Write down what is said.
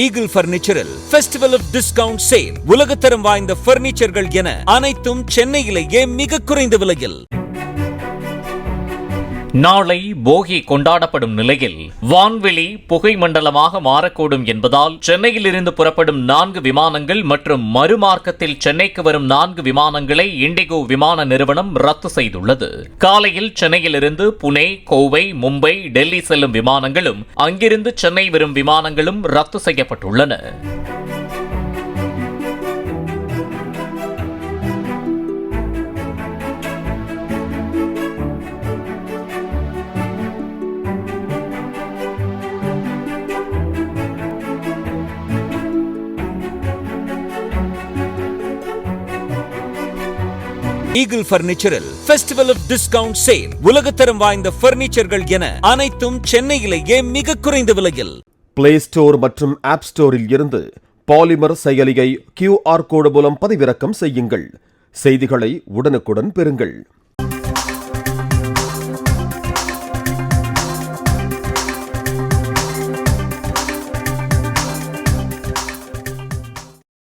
Eagle பர்னிச்சரில் festival of discount sale. உலகத்தரம் வாய்ந்த பர்னிச்சர்கள் என அனைத்தும் சென்னையிலேயே மிக குறைந்த விலையில். நாளை போகி கொண்டாடப்படும் நிலையில் வான்வெளி புகை மண்டலமாக மாறக்கூடும் என்பதால் சென்னையில் இருந்து புறப்படும் 4 விமானங்கள் மற்றும் மறுமார்க்கத்தில் சென்னைக்கு வரும் 4 விமானங்களை இண்டிகோ விமான நிறுவனம் ரத்து செய்துள்ளது. காலையில் சென்னையிலிருந்து புனே, கோவை, மும்பை, டெல்லி செல்லும் விமானங்களும் அங்கிருந்து சென்னை வரும் விமானங்களும் ரத்து செய்யப்பட்டுள்ளன. ஈகிள் பர்னிச்சரில் ஃபெஸ்டிவல் ஆஃப் டிஸ்கவுண்ட் சேல். உலகத்தரம் வாய்ந்த பர்னிச்சர்கள் என அனைத்தும் சென்னையிலேயே மிக குறைந்த விலையில். பிளே ஸ்டோர் மற்றும் ஆப் ஸ்டோரில் இருந்து பாலிமர் செயலியை QR கோடு மூலம் பதிவிறக்கம் செய்யுங்கள். செய்திகளை உடனுக்குடன் பெறுங்கள்.